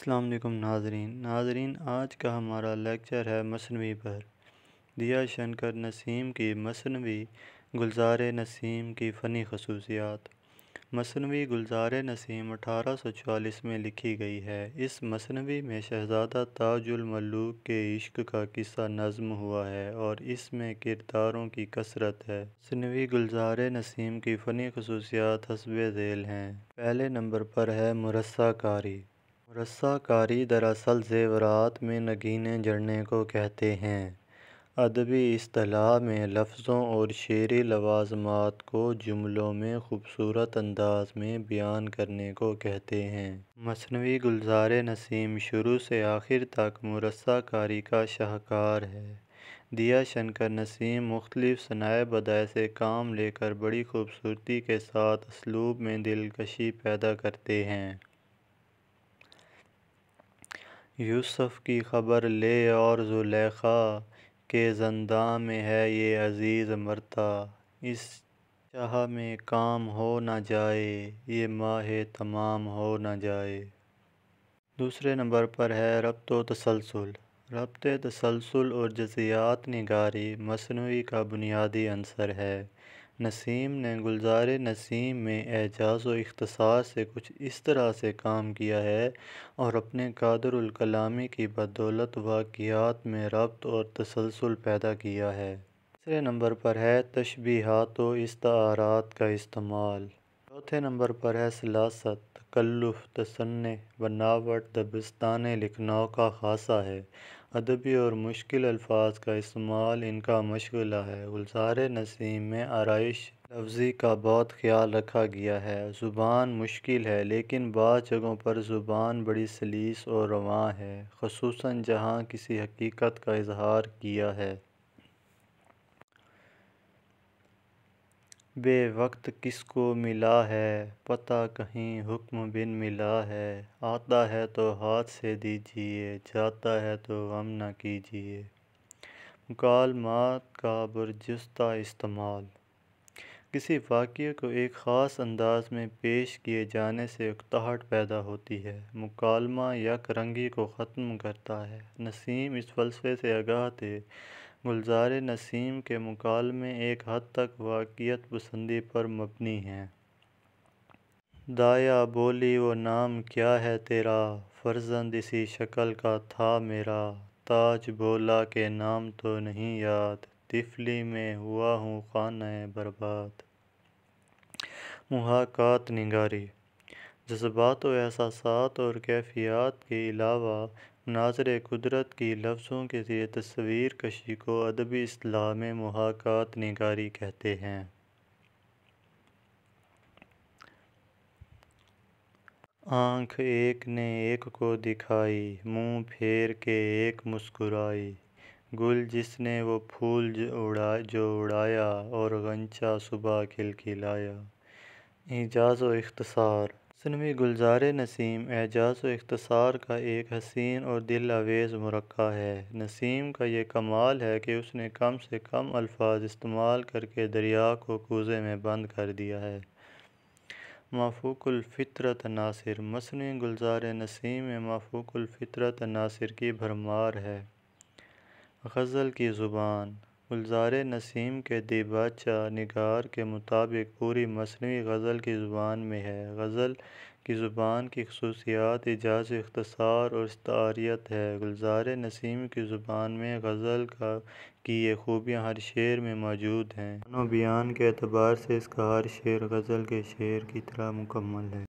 السلام علیکم ناظرین آج کا ہمارا لیکچر ہے مثنوی پر۔ دیا شنکر نسیم کی مثنوی گلزار نسیم کی فنی خصوصیات۔ مثنوی گلزار نسیم 1844 میں لکھی گئی ہے۔ اس مثنوی میں شہزادہ تاج الملوک کے عشق کا قصہ نظم ہوا ہے اور اس میں کرداروں کی کثرت ہے۔ مثنوی گلزار نسیم کی فنی خصوصیات حسب ذیل ہیں۔ پہلے نمبر پر ہے مرصع کاری۔ مرصع کاری دراصل زیورات میں نگینیں جڑنے کو کہتے ہیں۔ ادبی اصطلاح میں لفظوں اور شعری لوازمات کو جملوں میں خوبصورت انداز میں بیان کرنے کو کہتے ہیں۔ مثنوی گلزار نسیم شروع سے آخر تک مرصع کاری کا شاہکار ہے۔ دیا شنکر نسیم مختلف صنائع بدیع سے کام لے کر بڑی خوبصورتی کے ساتھ اسلوب میں دلکشی پیدا کرتے ہیں۔ یوسف کی خبر لے اور زلیخا کے زنداں میں ہے یہ عزیز مرتا، اس چاہ میں کام ہو نہ جائے، یہ ماہ تمام ہو نہ جائے۔ دوسرے نمبر پر ہے ربط و تسلسل۔ ربط تسلسل اور جزئیات نگاری مثنوی کا بنیادی عنصر ہے۔ نسیم نے گلزار نسیم میں اعجاز و اختصار سے کچھ اس طرح سے کام کیا ہے اور اپنے قدر الکلامی کی بدولت واقعات میں ربط اور تسلسل پیدا کیا ہے۔ تیسرے نمبر پر ہے تشبیہات و استعارات کا استعمال۔ چوتھے نمبر پر ہے سلاست، تکلف، تصنع، بناوٹ دبستان لکھنؤ کا خاصہ ہے۔ ادبی اور مشکل الفاظ کا استعمال ان کا مشغلہ ہے۔ گلزار نسیم میں آرائش لفظی کا بہت خیال رکھا گیا ہے۔ زبان مشکل ہے لیکن بعض جگہوں پر زبان بڑی سلیس اور رواں ہے، خصوصاً جہاں کسی حقیقت کا اظہار کیا ہے۔ بے وقت کس کو ملا ہے پتہ کہیں حکم بن ملا ہے، آتا ہے تو ہاتھ سے دیجیے، جاتا ہے تو غم نہ کیجیے۔ مکالمات کا برجستہ استعمال۔ کسی واقعے کو ایک خاص انداز میں پیش کیے جانے سے اکتاہٹ پیدا ہوتی ہے۔ مکالمہ یک رنگی کو ختم کرتا ہے۔ نسیم اس فلسفے سے آگاہ تھے۔ گلزار نسیم کے مکالمے ایک حد تک واقعیت پسندی پر مبنی ہیں۔ دایا بولی وہ نام کیا ہے تیرا، فرزند اسی شکل کا تھا میرا، تاج بولا کہ نام تو نہیں یاد، طفلی میں ہوا ہوں خانہ برباد۔ محاکات نگاری۔ جذبات و احساسات اور کیفیات کے علاوہ مناظر قدرت کی لفظوں کے ذریعے تصویر کشی کو ادبی اصطلاح میں محاکات نگاری کہتے ہیں۔ آنکھ ایک نے ایک کو دکھائی، منہ پھیر کے ایک مسکرائی، گل جس نے وہ پھول جو اڑایا، اور غنچہ صبح کھلکھلایا۔ اعجاز و اختصار۔ مثنوی گلزار نسیم اعجاز و اختصار کا ایک حسین اور دل آویز مرقع ہے۔ نسیم کا یہ کمال ہے کہ اس نے کم سے کم الفاظ استعمال کر کے دریا کو کوزے میں بند کر دیا ہے۔ مافوق الفطرت عناصر۔ مثنوی گلزار نسیم میں مافوق الفطرت عناصر کی بھرمار ہے۔ غزل کی زبان۔ گلزار نسیم کے دیباچہ نگار کے مطابق پوری مثنوی غزل کی زبان میں ہے۔ غزل کی زبان کی خصوصیات اعجاز و اختصار اور استعاریت ہے۔ گلزار نسیم کی زبان میں غزل کی یہ خوبیاں ہر شعر میں موجود ہیں۔ معنی و بیان کے اعتبار سے اس کا ہر شعر غزل کے شعر کی طرح مکمل ہے۔